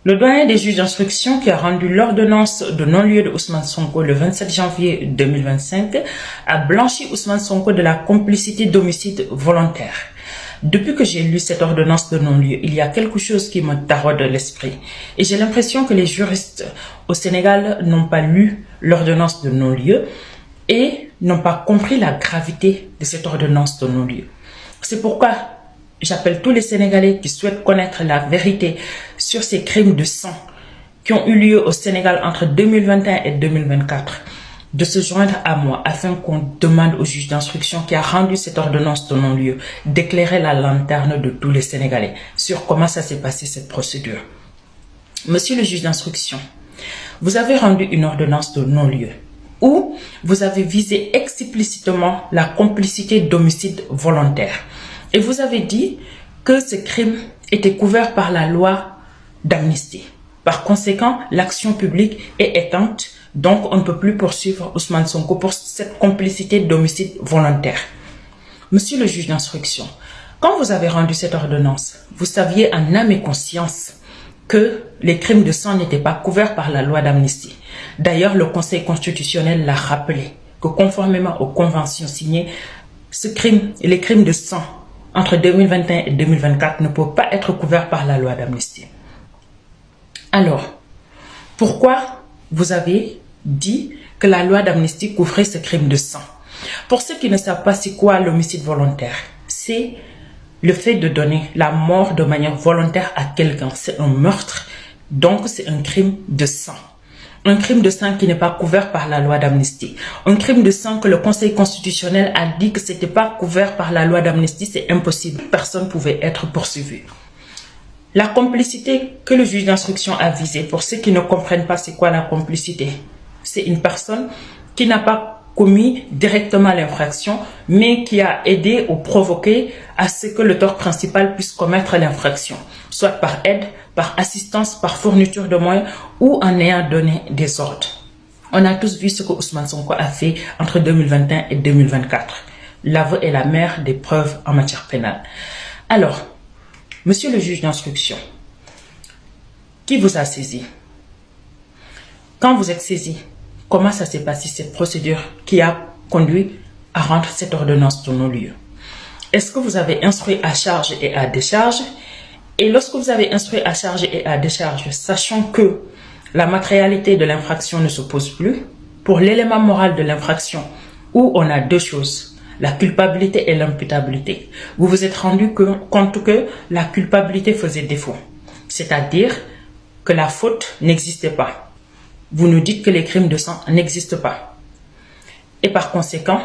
Le doyen des juges d'instruction qui a rendu l'ordonnance de non-lieu de Ousmane Sonko le 27 janvier 2025 a blanchi Ousmane Sonko de la complicité d'homicide volontaire. Depuis que j'ai lu cette ordonnance de non-lieu, il y a quelque chose qui me taraude l'esprit. Et j'ai l'impression que les juristes au Sénégal n'ont pas lu l'ordonnance de non-lieu et n'ont pas compris la gravité de cette ordonnance de non-lieu. C'est pourquoi j'appelle tous les Sénégalais qui souhaitent connaître la vérité sur ces crimes de sang qui ont eu lieu au Sénégal entre 2021 et 2024 de se joindre à moi afin qu'on demande au juge d'instruction qui a rendu cette ordonnance de non-lieu d'éclairer la lanterne de tous les Sénégalais sur comment ça s'est passé cette procédure. Monsieur le juge d'instruction, vous avez rendu une ordonnance de non-lieu où vous avez visé explicitement la complicité d'homicide volontaire. Et vous avez dit que ce crime était couvert par la loi d'amnistie. Par conséquent, l'action publique est éteinte, donc on ne peut plus poursuivre Ousmane Sonko pour cette complicité d'homicide volontaire. Monsieur le juge d'instruction, quand vous avez rendu cette ordonnance, vous saviez en âme et conscience que les crimes de sang n'étaient pas couverts par la loi d'amnistie. D'ailleurs, le Conseil constitutionnel l'a rappelé que conformément aux conventions signées, les crimes de sang entre 2021 et 2024 ne peuvent pas être couverts par la loi d'amnistie. Alors, pourquoi vous avez dit que la loi d'amnistie couvrait ce crime de sang? Pour ceux qui ne savent pas c'est quoi l'homicide volontaire, c'est le fait de donner la mort de manière volontaire à quelqu'un. C'est un meurtre, donc c'est un crime de sang. Un crime de sang qui n'est pas couvert par la loi d'amnistie. Un crime de sang que le Conseil constitutionnel a dit que c'était pas couvert par la loi d'amnistie, c'est impossible. Personne ne pouvait être poursuivi. La complicité que le juge d'instruction a visée, pour ceux qui ne comprennent pas c'est quoi la complicité, c'est une personne qui n'a pas commis directement l'infraction, mais qui a aidé ou provoqué à ce que l'auteur principal puisse commettre l'infraction, soit par aide, par assistance, par fourniture de moyens ou en ayant donné des ordres. On a tous vu ce que Ousmane Sonko a fait entre 2021 et 2024. L'aveu est la mère des preuves en matière pénale. Alors, monsieur le juge d'instruction, qui vous a saisi? Quand vous êtes saisi, comment ça s'est passé cette procédure qui a conduit à rendre cette ordonnance de non-lieu? Est-ce que vous avez instruit à charge et à décharge? Et lorsque vous avez instruit à charge et à décharge, sachant que la matérialité de l'infraction ne se pose plus, pour l'élément moral de l'infraction, où on a deux choses, la culpabilité et l'imputabilité, vous vous êtes rendu compte que la culpabilité faisait défaut, c'est-à-dire que la faute n'existait pas. Vous nous dites que les crimes de sang n'existent pas. Et par conséquent,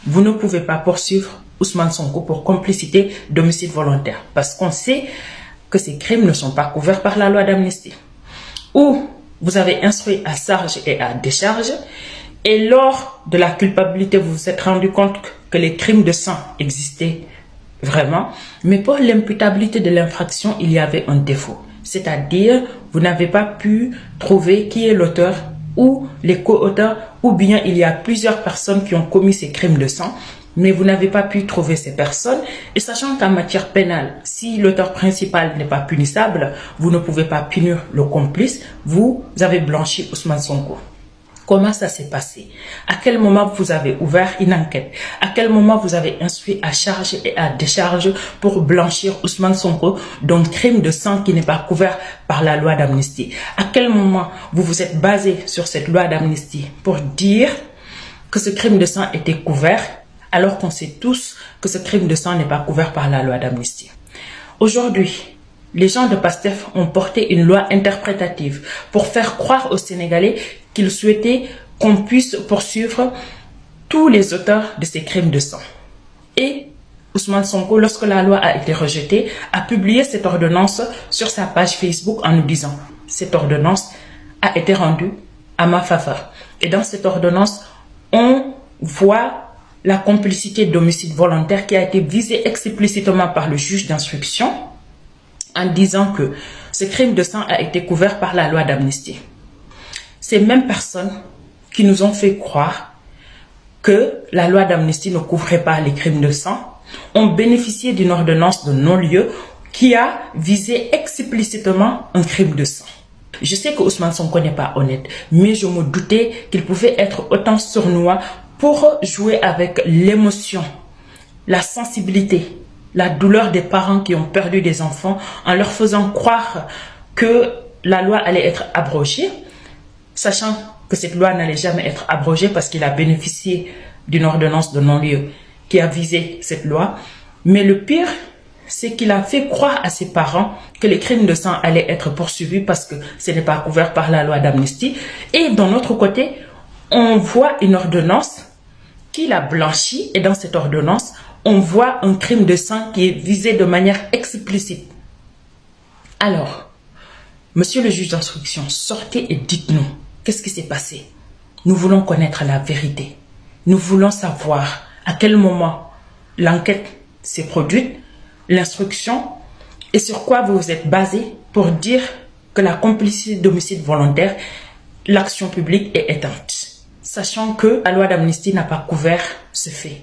vous ne pouvez pas poursuivre Ousmane Sonko pour complicité d'homicide volontaire, parce qu'on sait que ces crimes ne sont pas couverts par la loi d'amnistie. Ou vous avez instruit à charge et à décharge, et lors de la culpabilité, vous vous êtes rendu compte que les crimes de sang existaient vraiment, mais pour l'imputabilité de l'infraction, il y avait un défaut. C'est-à-dire, vous n'avez pas pu trouver qui est l'auteur ou les co-auteurs, ou bien il y a plusieurs personnes qui ont commis ces crimes de sang, mais vous n'avez pas pu trouver ces personnes. Et sachant qu'en matière pénale, si l'auteur principal n'est pas punissable, vous ne pouvez pas punir le complice, vous avez blanchi Ousmane Sonko. Comment ça s'est passé? À quel moment vous avez ouvert une enquête? À quel moment vous avez instruit à charge et à décharge pour blanchir Ousmane Sonko d'un crime de sang qui n'est pas couvert par la loi d'amnistie? À quel moment vous vous êtes basé sur cette loi d'amnistie pour dire que ce crime de sang était couvert, alors qu'on sait tous que ce crime de sang n'est pas couvert par la loi d'amnistie? Aujourd'hui, les gens de PASTEF ont porté une loi interprétative pour faire croire aux Sénégalais qu'ils souhaitaient qu'on puisse poursuivre tous les auteurs de ces crimes de sang. Et Ousmane Sonko, lorsque la loi a été rejetée, a publié cette ordonnance sur sa page Facebook en nous disant « Cette ordonnance a été rendue à ma faveur. » Et dans cette ordonnance, on voit la complicité d'homicide volontaire qui a été visée explicitement par le juge d'instruction en disant que ce crime de sang a été couvert par la loi d'amnistie. Ces mêmes personnes qui nous ont fait croire que la loi d'amnistie ne couvrait pas les crimes de sang ont bénéficié d'une ordonnance de non-lieu qui a visé explicitement un crime de sang. Je sais que Ousmane Sonko n'est pas honnête, mais je me doutais qu'il pouvait être autant sournois pour jouer avec l'émotion, la sensibilité, la douleur des parents qui ont perdu des enfants en leur faisant croire que la loi allait être abrogée, sachant que cette loi n'allait jamais être abrogée parce qu'il a bénéficié d'une ordonnance de non-lieu qui a visé cette loi. Mais le pire, c'est qu'il a fait croire à ses parents que les crimes de sang allaient être poursuivis parce que ce n'est pas couvert par la loi d'amnistie. Et d'un autre côté, on voit une ordonnance qu'il a blanchie et dans cette ordonnance, on voit un crime de sang qui est visé de manière explicite. Alors, monsieur le juge d'instruction, sortez et dites-nous, qu'est-ce qui s'est passé? Nous voulons connaître la vérité. Nous voulons savoir à quel moment l'enquête s'est produite, l'instruction, et sur quoi vous vous êtes basé pour dire que la complicité d'homicide volontaire, l'action publique est éteinte, sachant que la loi d'amnistie n'a pas couvert ce fait.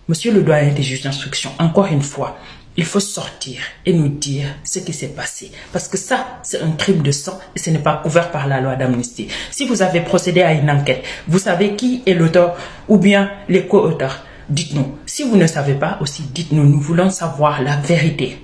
Monsieur le doyen des juges d'instruction, encore une fois, il faut sortir et nous dire ce qui s'est passé. Parce que ça, c'est un crime de sang et ce n'est pas couvert par la loi d'amnistie. Si vous avez procédé à une enquête, vous savez qui est l'auteur ou bien les co-auteurs. Dites-nous. Si vous ne savez pas aussi, dites-nous. Nous voulons savoir la vérité.